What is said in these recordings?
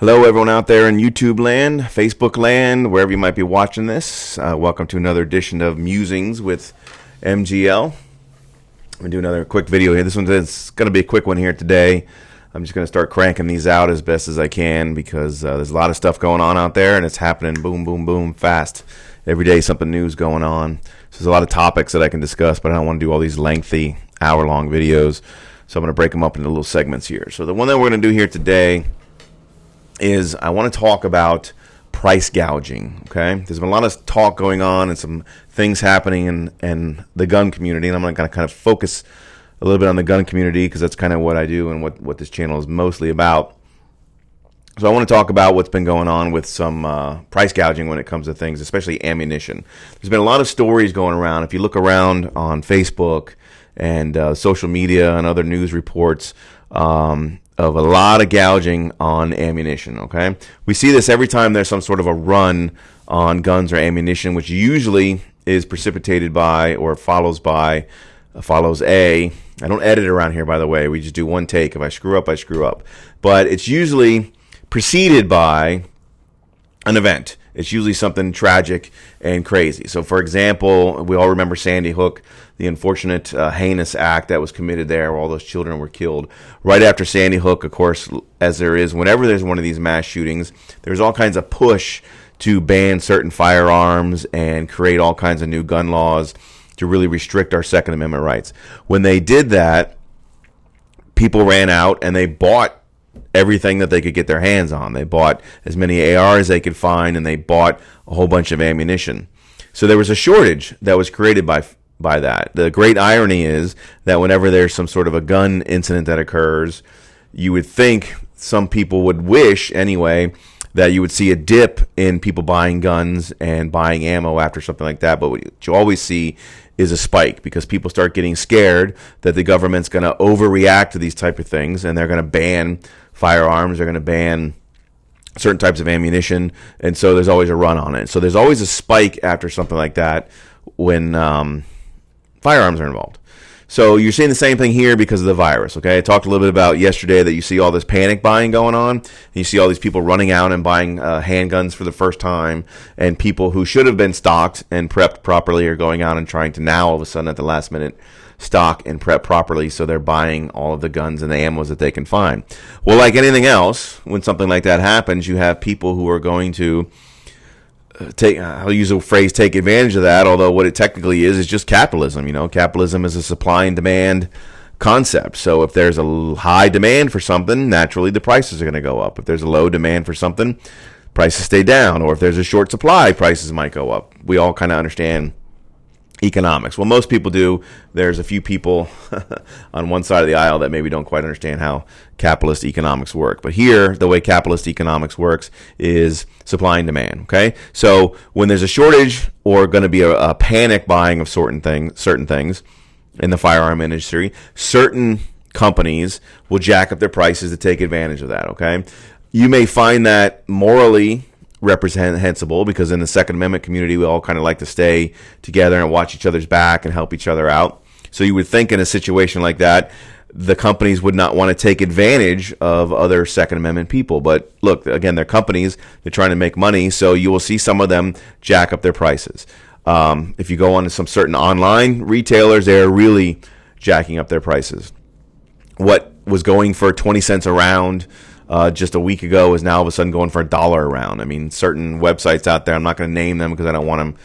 Hello, everyone out there in YouTube land, Facebook land, wherever you might be watching this. Welcome to another edition of Musings with MGL. I'm going to do another quick video here. This one's going to be a quick one here today. I'm just going to start cranking these out as best as I can because there's a lot of stuff going on out there and it's happening boom, boom, boom, fast. Every day something new is going on. So there's a lot of topics that I can discuss, but I don't want to do all these lengthy hour-long videos. So I'm going to break them up into little segments here. So the one that we're going to do here today is I want to talk about price gouging. Okay, there's been a lot of talk going on and some things happening in the gun community, and I'm going to kind of focus a little bit on the gun community because that's kind of what I do and what this channel is mostly about. So I want to talk about what's been going on with some price gouging when it comes to things, especially ammunition. There's been a lot of stories going around. If you look around on Facebook and social media and other news reports, of a lot of gouging on ammunition. Okay, we see this every time there's some sort of a run on guns or ammunition, which usually is precipitated by or follows a. I don't edit around here, by the way. We just do one take. If I screw up, I screw up. But it's usually preceded by an event. It's usually something tragic and crazy. So, for example, we all remember Sandy Hook, the unfortunate, heinous act that was committed there where all those children were killed. Right after Sandy Hook, of course, as there is whenever there's one of these mass shootings, there's all kinds of push to ban certain firearms and create all kinds of new gun laws to really restrict our Second Amendment rights. When they did that, people ran out and they bought everything that they could get their hands on. They bought as many ARs as they could find, and they bought a whole bunch of ammunition. So there was a shortage that was created by that. The great irony is that whenever there's some sort of a gun incident that occurs, you would think, some people would wish anyway, that you would see a dip in people buying guns and buying ammo after something like that. But what you always see is a spike because people start getting scared that the government's going to overreact to these type of things and they're going to ban firearms, they're going to ban certain types of ammunition, and so there's always a run on it. So there's always a spike after something like that when firearms are involved. So you're seeing the same thing here because of the virus. Okay, I talked a little bit about yesterday that you see all this panic buying going on, and you see all these people running out and buying handguns for the first time, and people who should have been stocked and prepped properly are going out and trying to now all of a sudden at the last minute stock and prep properly, so they're buying all of the guns and the ammos that they can find. Well, like anything else, when something like that happens, you have people who are going to I'll use a phrase, take advantage of that, although what it technically is just capitalism. You know, capitalism is a supply and demand concept. So if there's a high demand for something, naturally the prices are going to go up. If there's a low demand for something, prices stay down. Or if there's a short supply, prices might go up. We all kind of understand economics. Well, most people do. There's a few people on one side of the aisle that maybe don't quite understand how capitalist economics work. But here, the way capitalist economics works is supply and demand. Okay, so when there's a shortage or going to be a panic buying of certain things in the firearm industry, certain companies will jack up their prices to take advantage of that. Okay, you may find that morally reprehensible because in the Second Amendment community we all kind of like to stay together and watch each other's back and help each other out. So you would think in a situation like that the companies would not want to take advantage of other Second Amendment people. But look, again, they're companies, they're trying to make money, so you will see some of them jack up their prices. If you go on to some certain online retailers, they're really jacking up their prices. What was going for 20 cents a round just a week ago is now all of a sudden going for $1 a round. I mean, certain websites out there, I'm not going to name them because I don't want them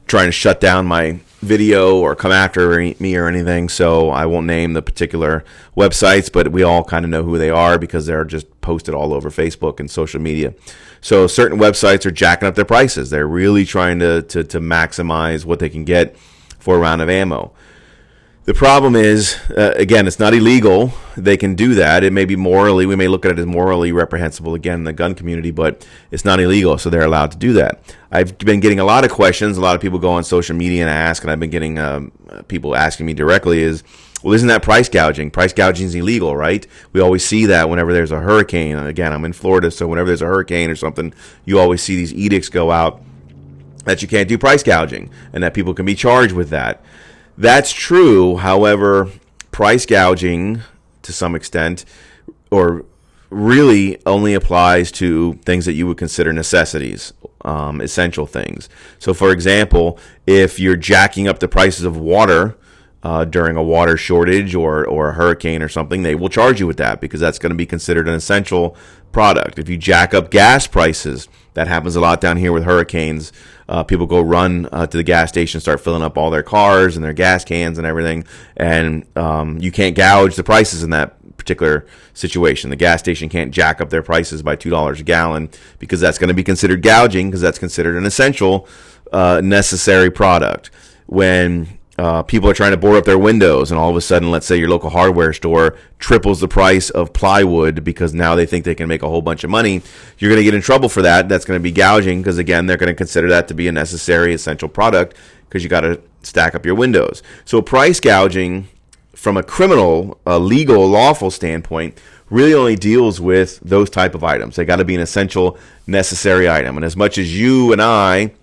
trying to shut down my video or come after me or anything, so I won't name the particular websites, but we all kind of know who they are because they're just posted all over Facebook and social media. So certain websites are jacking up their prices. They're really trying to maximize what they can get for a round of ammo. The problem is, again, it's not illegal. They can do that. It may be morally, we may look at it as morally reprehensible, again, in the gun community, but it's not illegal, so they're allowed to do that. I've been getting a lot of questions. A lot of people go on social media and ask, and I've been getting people asking me directly is, well, isn't that price gouging? Price gouging is illegal, right? We always see that whenever there's a hurricane. Again, I'm in Florida, so whenever there's a hurricane or something, you always see these edicts go out that you can't do price gouging and that people can be charged with that. That's true. However, price gouging to some extent, or really only applies to things that you would consider necessities, essential things. So, for example, if you're jacking up the prices of water during a water shortage or a hurricane or something, they will charge you with that because that's going to be considered an essential product. If you jack up gas prices, that happens a lot down here with hurricanes. People go run to the gas station, start filling up all their cars and their gas cans and everything, and you can't gouge the prices in that particular situation. The gas station can't jack up their prices by $2 a gallon because that's going to be considered gouging because that's considered an essential, necessary product. When people are trying to board up their windows and all of a sudden, let's say your local hardware store triples the price of plywood because now they think they can make a whole bunch of money, you're going to get in trouble for that. That's going to be gouging because, again, they're going to consider that to be a necessary, essential product because you got to stack up your windows. So price gouging from a criminal, legal, lawful standpoint really only deals with those type of items. They got to be an essential, necessary item. And as much as you and I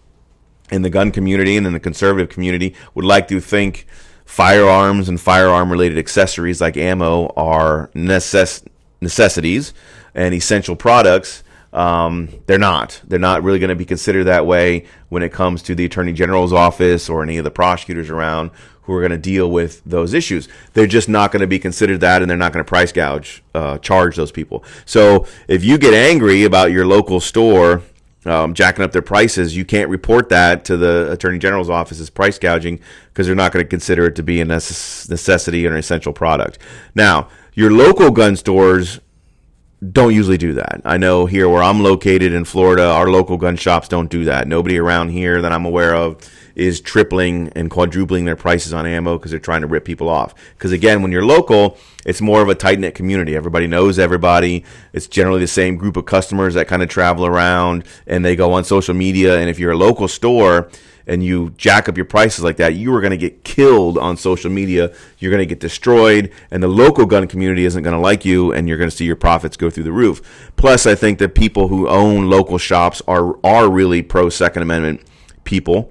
in the gun community and in the conservative community would like to think firearms and firearm-related accessories like ammo are necessities and essential products, they're not. They're not really going to be considered that way when it comes to the Attorney General's office or any of the prosecutors around who are going to deal with those issues. They're just not going to be considered that, and they're not going to price gouge, charge those people. So if you get angry about your local store jacking up their prices, you can't report that to the Attorney General's office as price gouging because they're not going to consider it to be a necessity or an essential product. Now, your local gun stores don't usually do that. I know here where I'm located in Florida, our local gun shops don't do that. Nobody around here that I'm aware of is tripling and quadrupling their prices on ammo because they're trying to rip people off. Because again, when you're local, it's more of a tight-knit community. Everybody knows everybody. It's generally the same group of customers that kind of travel around, and they go on social media. And if you're a local store and you jack up your prices like that, you are going to get killed on social media. You're going to get destroyed, and the local gun community isn't going to like you, and you're going to see your profits go through the roof. Plus, I think that people who own local shops are really pro-Second Amendment people.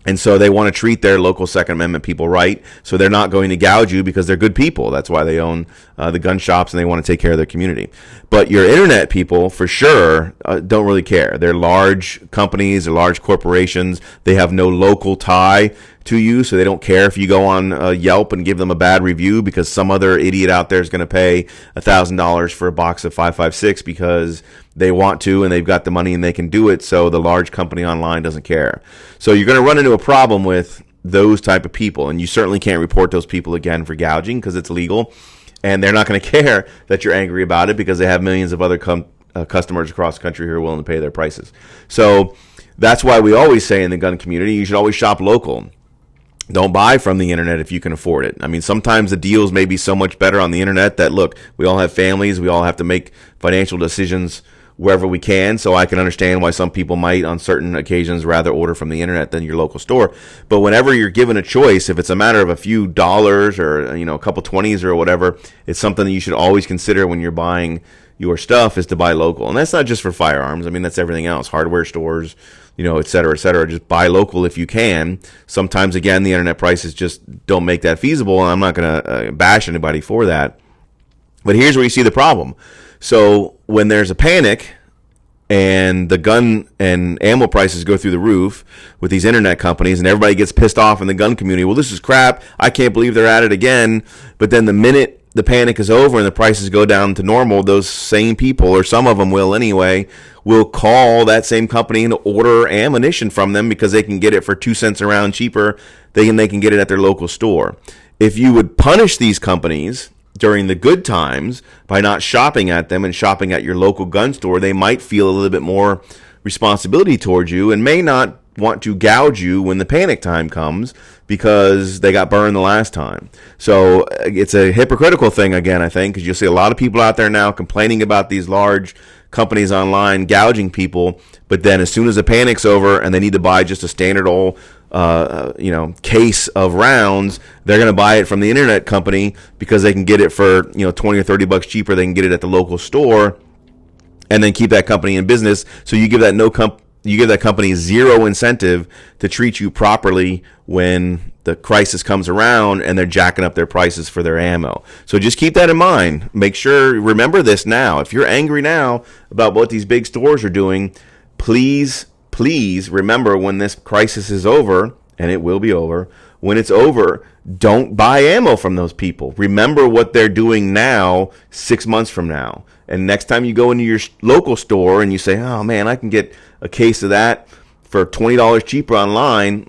And so they want to treat their local Second Amendment people right. So they're not going to gouge you because they're good people. That's why they own the gun shops and they want to take care of their community. But your internet people, for sure, don't really care. They're large companies, they're large corporations. They have no local tie to you, so they don't care if you go on Yelp and give them a bad review because some other idiot out there is going to pay $1,000 for a box of 5.56 because they want to and they've got the money and they can do it, so the large company online doesn't care. So you're going to run into a problem with those type of people, and you certainly can't report those people again for gouging because it's legal, and they're not going to care that you're angry about it because they have millions of other customers across the country who are willing to pay their prices. So that's why we always say in the gun community, you should always shop local. Don't buy from the internet if you can afford it. I mean, sometimes the deals may be so much better on the internet that, look, we all have families. We all have to make financial decisions wherever we can. So I can understand why some people might, on certain occasions, rather order from the internet than your local store. But whenever you're given a choice, if it's a matter of a few dollars or, a couple 20s or whatever, it's something that you should always consider when you're buying your stuff is to buy local. And that's not just for firearms. I mean, that's everything else. Hardware stores, et cetera, et cetera. Just buy local if you can. Sometimes, again, the internet prices just don't make that feasible, and I'm not going to bash anybody for that. But here's where you see the problem. So when there's a panic and the gun and ammo prices go through the roof with these internet companies and everybody gets pissed off in the gun community, well, this is crap. I can't believe they're at it again. But then the minute the panic is over and the prices go down to normal, those same people, or some of them will anyway, will call that same company and order ammunition from them because they can get it for 2 cents a round cheaper than they can get it at their local store. If you would punish these companies during the good times by not shopping at them and shopping at your local gun store, they might feel a little bit more responsibility towards you and may not want to gouge you when the panic time comes because they got burned the last time. So it's a hypocritical thing, again, I think, because you'll see a lot of people out there now complaining about these large companies online gouging people, but then as soon as the panic's over and they need to buy just a standard old case of rounds, they're going to buy it from the internet company because they can get it for 20 or $30 cheaper. They can get it at the local store and then keep that company in business. So you give that company zero incentive to treat you properly when the crisis comes around and they're jacking up their prices for their ammo. So just keep that in mind. Make sure, remember this now. If you're angry now about what these big stores are doing, please remember when this crisis is over, and it will be over, when it's over, don't buy ammo from those people. Remember what they're doing now 6 months from now. And next time you go into your local store and you say, oh man, I can get a case of that for $20 cheaper online,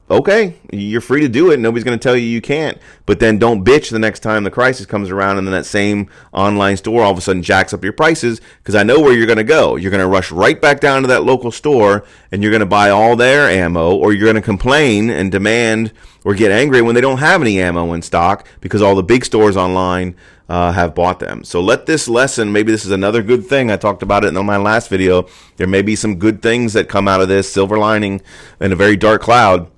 okay, you're free to do it. Nobody's going to tell you can't. But then don't bitch the next time the crisis comes around and then that same online store all of a sudden jacks up your prices, because I know where you're going to go. You're going to rush right back down to that local store and you're going to buy all their ammo, or you're going to complain and demand or get angry when they don't have any ammo in stock because all the big stores online have bought them. So let this lesson, maybe this is another good thing. I talked about it in my last video. There may be some good things that come out of this, silver lining in a very dark cloud.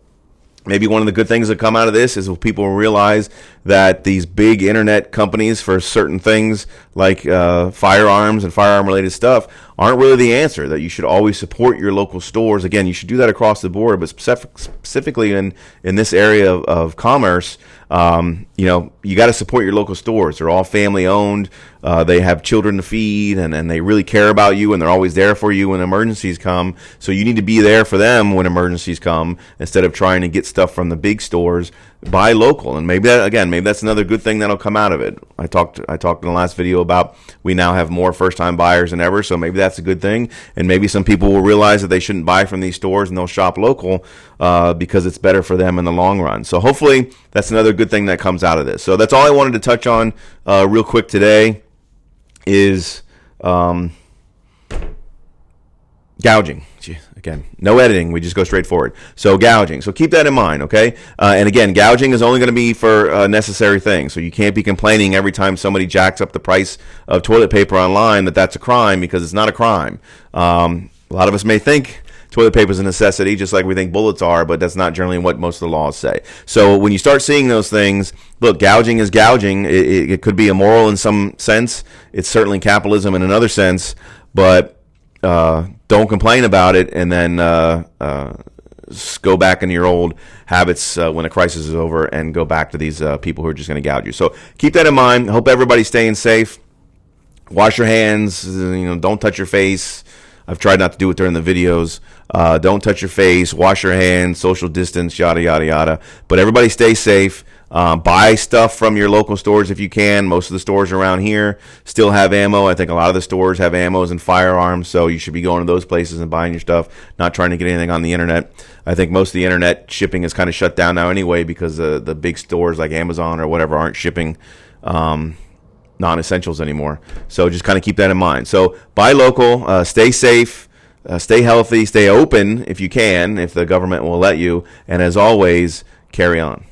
Maybe one of the good things that come out of this is people realize that these big internet companies for certain things like firearms and firearm-related stuff aren't really the answer, that you should always support your local stores. Again, you should do that across the board, but specifically in this area of commerce, you got to support your local stores. They're all family-owned. They have children to feed, and they really care about you, and they're always there for you when emergencies come. So you need to be there for them when emergencies come instead of trying to get stuff from the big stores. Buy local, and maybe that's another good thing that'll come out of it. I talked in the last video about we now have more first-time buyers than ever, so maybe that's a good thing. And maybe some people will realize that they shouldn't buy from these stores and they'll shop local because it's better for them in the long run. So hopefully that's another good thing that comes out of this. So that's all I wanted to touch on real quick today is gouging. Again, no editing. We just go straight forward. So gouging. So keep that in mind, okay? And again, gouging is only going to be for necessary things. So you can't be complaining every time somebody jacks up the price of toilet paper online that's a crime, because it's not a crime. A lot of us may think toilet paper is a necessity, just like we think bullets are, but that's not generally what most of the laws say. So when you start seeing those things, look, gouging is gouging. It could be immoral in some sense. It's certainly capitalism in another sense, but don't complain about it and then go back into your old habits when the crisis is over and go back to these people who are just going to gouge you. So keep that in mind. Hope everybody's staying safe. Wash your hands. Don't touch your face. I've tried not to do it during the videos. Don't touch your face. Wash your hands. Social distance. Yada yada yada. But everybody stay safe. Buy stuff from your local stores if you can. Most of the stores around here still have ammo. I think a lot of the stores have ammos and firearms, so you should be going to those places and buying your stuff, not trying to get anything on the internet. I think most of the internet shipping is kind of shut down now anyway, because the big stores like Amazon or whatever aren't shipping non-essentials anymore. So just kind of keep that in mind. So buy local, stay safe, stay healthy, stay open if you can, if the government will let you, and as always, carry on.